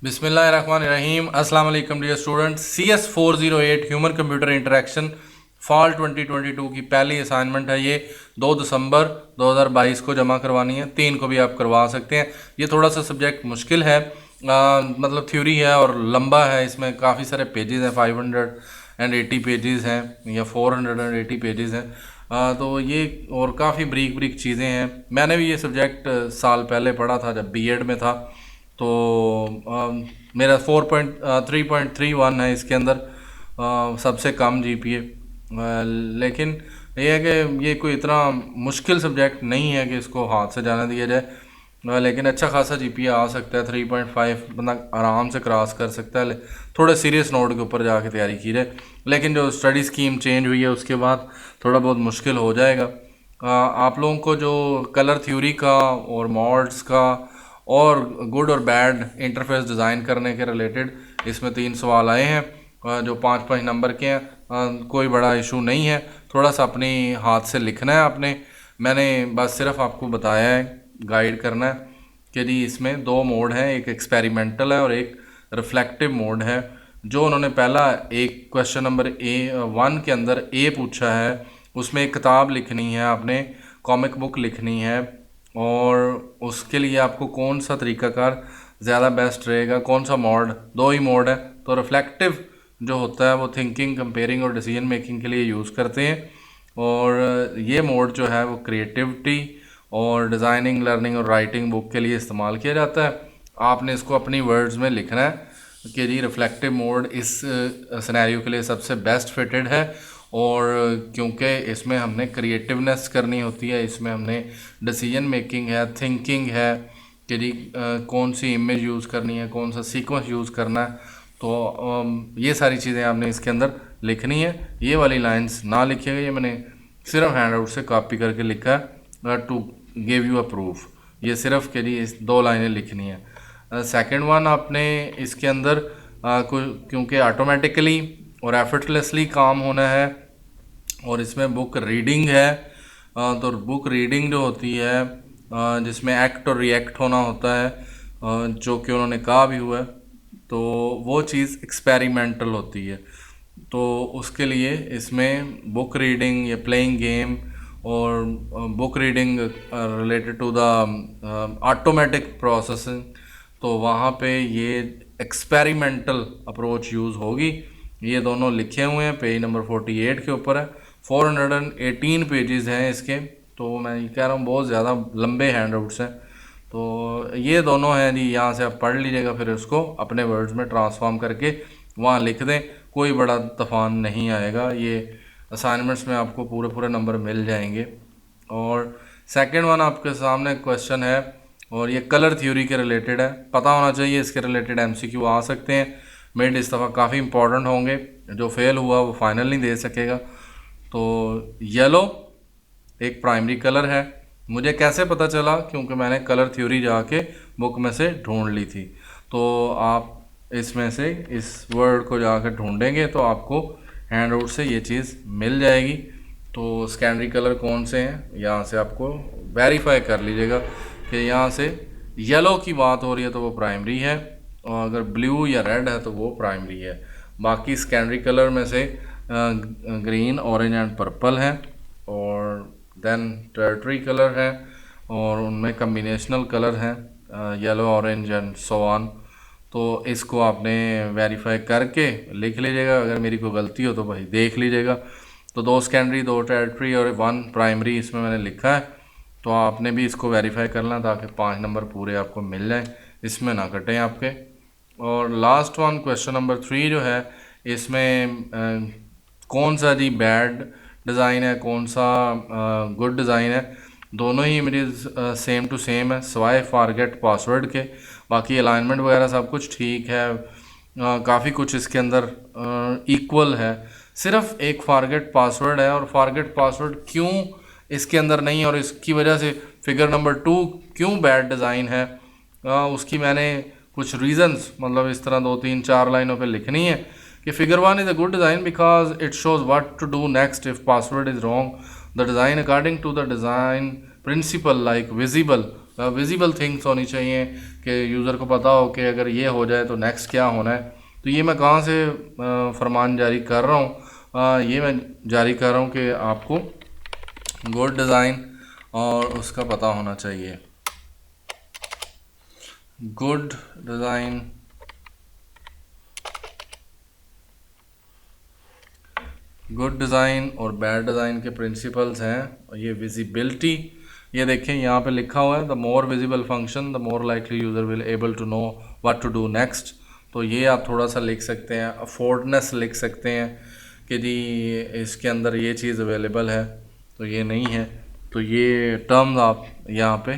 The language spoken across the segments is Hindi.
बिस्मिल्लाहिर्रहमानिर्रहीम। अस्सलाम वालेकुम dear students. CS 408 human computer interaction fall 2022 की पहली असाइनमेंट है। ये 2 दिसंबर 2022 को जमा करवानी है, 3 को भी आप करवा सकते हैं। ये थोड़ा सा सब्जेक्ट मुश्किल है, मतलब थ्योरी है और लंबा है। इसमें काफ़ी सारे पेजेस हैं, 580 पेजेस हैं या 480 पेजेस हैं। तो ये और काफ़ी ब्रीक ब्रीक चीज़ें हैं। मैंने भी ये सब्जेक्ट साल पहले पढ़ा था जब बीएड में था। तो मेरा 3.31 है इसके अंदर, सबसे कम जीपीए। लेकिन ये है कि ये कोई इतना मुश्किल सब्जेक्ट नहीं है कि इसको हाथ से जाने दिया जाए। लेकिन अच्छा खासा जीपीए आ सकता है, 3.5 बंदा आराम से क्रॉस कर सकता है। थोड़े सीरियस नोट के ऊपर जाके तैयारी की जाए। लेकिन जो स्टडी स्कीम चेंज हुई है उसके बाद थोड़ा बहुत मुश्किल हो जाएगा। आप लोगों को जो कलर थ्योरी का और मॉड्स का और गुड और बैड इंटरफेस डिज़ाइन करने के रिलेटेड इसमें 3 सवाल आए हैं, जो 5-5 नंबर के हैं। कोई बड़ा इशू नहीं है, थोड़ा सा अपनी हाथ से लिखना है आपने। मैंने बस सिर्फ आपको बताया है, गाइड करना है कि जी इसमें 2 मोड हैं, एक एक्सपेरिमेंटल है और एक रिफ्लेक्टिव मोड है। जो उन्होंने पहला एक क्वेश्चन नंबर A1 के अंदर ए पूछा है, उसमें एक किताब लिखनी है आपने, कॉमिक बुक लिखनी है। और उसके लिए आपको कौन सा तरीकाकार ज़्यादा बेस्ट रहेगा, कौन सा मोड, 2 ही मोड है। तो रिफ्लेक्टिव जो होता है वो थिंकिंग, कंपेयरिंग और डिसीजन मेकिंग के लिए यूज़ करते हैं। और ये मोड जो है वो क्रिएटिविटी और डिज़ाइनिंग, लर्निंग और राइटिंग बुक के लिए इस्तेमाल किया जाता है। आपने इसको अपनी वर्ड्स में लिखना है कि जी रिफ्लेक्टिव मोड इस सिनेरियो के लिए सबसे बेस्ट फिटेड है। और क्योंकि इसमें हमने क्रिएटिवनेस करनी होती है, इसमें हमने डिसीजन मेकिंग है, थिंकिंग है कि जी कौन सी इमेज यूज़ करनी है, कौन सा सीक्वेंस यूज़ करना है। तो ये सारी चीज़ें आपने इसके अंदर लिखनी है। ये वाली लाइंस ना लिखिएगा, ये मैंने सिर्फ हैंड आउट से कॉपी करके लिखा है to give you a proof. ये सिर्फ के लिए इस 2 लाइनें लिखनी है। सेकंड वन आपने इसके अंदर क्योंकि ऑटोमेटिकली और एफर्टलेसली काम होना है और इसमें बुक रीडिंग है। तो बुक रीडिंग जो होती है जिसमें एक्ट और रिएक्ट होना होता है, जो कि उन्होंने कहा भी हुआ है, तो वो चीज़ एक्सपेरिमेंटल होती है। तो उसके लिए इसमें बुक रीडिंग या प्लेइंग गेम और book reading related to the automatic processing, तो वहाँ पे ये एक्सपेरिमेंटल अप्रोच यूज़ होगी। ये दोनों लिखे हुए हैं, पेज नंबर 48 के ऊपर है। 418 पेजेस हैं इसके। तो मैं ये कह रहा हूँ बहुत ज़्यादा लंबे हैंड आउट्स हैं। तो ये दोनों हैं जी, यहाँ से आप पढ़ लीजिएगा, फिर उसको अपने वर्ड्स में ट्रांसफॉर्म करके वहाँ लिख दें। कोई बड़ा तूफान नहीं आएगा, ये असाइनमेंट्स में आपको पूरे पूरे नंबर मिल जाएंगे। और सेकंड वन आपके सामने क्वेश्चन है और ये कलर थ्योरी के रिलेटेड है। पता होना चाहिए, इसके रिलेटेड MCQ आ सकते हैं। मिड इस दफ़ा काफ़ी इंपॉर्टेंट होंगे, जो फेल हुआ वो फाइनल नहीं दे सकेगा। तो येलो एक प्राइमरी कलर है। मुझे कैसे पता चला? क्योंकि मैंने कलर थ्योरी जाके बुक में से ढूंढ ली थी। तो आप इसमें से इस वर्ड को जाकर ढूंढेंगे तो आपको हैंड आउट से ये चीज़ मिल जाएगी। तो सेकेंडरी कलर कौन से हैं, यहाँ से आपको वेरीफाई कर लीजिएगा कि यहाँ से येलो की बात हो रही है तो वो प्राइमरी है, और अगर ब्लू या रेड है तो वो प्राइमरी है। बाकी सेकेंडरी कलर में से ग्रीन, ऑरेंज एंड पर्पल है, और देन टर्टरी कलर है, और उनमें कम्बिनेशनल कलर हैं yellow, orange and so on. तो इसको आपने वेरीफाई करके लिख लीजिएगा। अगर मेरी कोई गलती हो तो भाई देख लीजिएगा। तो 2 सेकेंडरी, 2 टर्टरी और 1 प्राइमरी इसमें मैंने लिखा है। तो आपने भी इसको वेरीफाई करना ताकि 5 नंबर पूरे आपको मिल जाएं, इसमें ना कटें आपके। और लास्ट वन क्वेश्चन नंबर 3 जो है, इसमें कौन सा जी बैड डिज़ाइन है, कौन सा गुड डिज़ाइन है। दोनों ही मेरी सेम टू सेम है सिवाय फॉरगेट पासवर्ड के। बाकी अलाइनमेंट वगैरह सब कुछ ठीक है, काफ़ी कुछ इसके अंदर इक्वल है। सिर्फ एक फॉरगेट पासवर्ड है, और फॉरगेट पासवर्ड क्यों इसके अंदर नहीं और इसकी वजह से फिगर नंबर 2 क्यों बैड डिज़ाइन है, उसकी मैंने कुछ रीजंस मतलब इस तरह 2-3-4 लाइनों पे लिखनी है कि figure 1 is a good design because it shows what to do next if password is wrong. The design according to the design principle like visible visible things होनी चाहिए कि यूज़र को पता हो कि अगर ये हो जाए तो नेक्स्ट क्या होना है। तो ये मैं कहाँ से फरमान जारी कर रहा हूँ, ये मैं जारी कर रहा हूँ कि आपको गुड डिज़ाइन और उसका पता होना चाहिए। गुड डिज़ाइन, गुड डिज़ाइन और बैड डिज़ाइन के प्रिंसिपल्स हैं। ये विजिबिलिटी, ये देखें यहाँ पे लिखा हुआ है the more visible function the more likely user will able to know what to do next. तो ये आप थोड़ा सा लिख सकते हैं। अफोर्डनेस लिख सकते हैं कि जी इसके अंदर ये चीज़ अवेलेबल है, तो ये नहीं है। तो ये टर्म्स आप यहाँ पे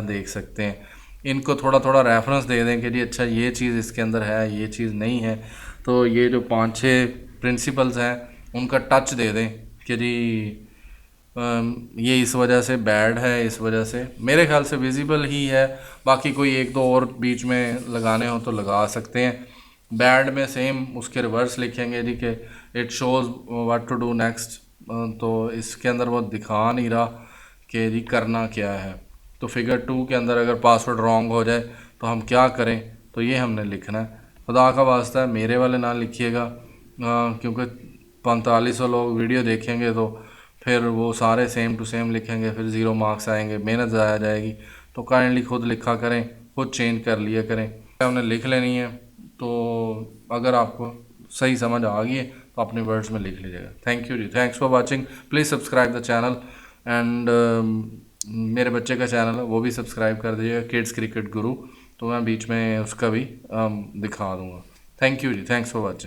देख सकते हैं। इनको थोड़ा थोड़ा रेफरेंस दे दें कि जी अच्छा ये चीज़ इसके अंदर है, ये चीज़ नहीं है। तो ये जो 5-6 प्रिंसिपल्स हैं उनका टच दे दें कि जी ये इस वजह से बैड है, इस वजह से मेरे ख्याल से विजिबल ही है। बाकी कोई एक दो और बीच में लगाने हो तो लगा सकते हैं। बैड में सेम उसके रिवर्स लिखेंगे जी कि it shows what to do next. तो इसके अंदर वो दिखा नहीं रहा कि जी करना क्या है। तो फिगर 2 के अंदर अगर पासवर्ड रॉन्ग हो जाए तो हम क्या करें, तो ये हमने लिखना है। खुदा का वास्ता है मेरे वाले ना लिखिएगा, क्योंकि 4500 लोग वीडियो देखेंगे तो फिर वो सारे सेम टू सेम लिखेंगे, फिर 0 मार्क्स आएंगे, मेहनत ज़ाया जाएगी। तो काइंडली खुद लिखा करें, खुद चेंज कर लिया करें। हमने लिख लेनी है। तो अगर आपको सही समझ आ गई है तो अपने वर्ड्स में लिख लीजिएगा। थैंक यू जी, thanks for watching. Please subscribe the channel and मेरे बच्चे का चैनल है वो भी सब्सक्राइब कर दीजिएगा, किड्स क्रिकेट गुरु। तो मैं बीच में उसका भी दिखा दूँगा। थैंक यू जी, थैंक्स फॉर वाचिंग।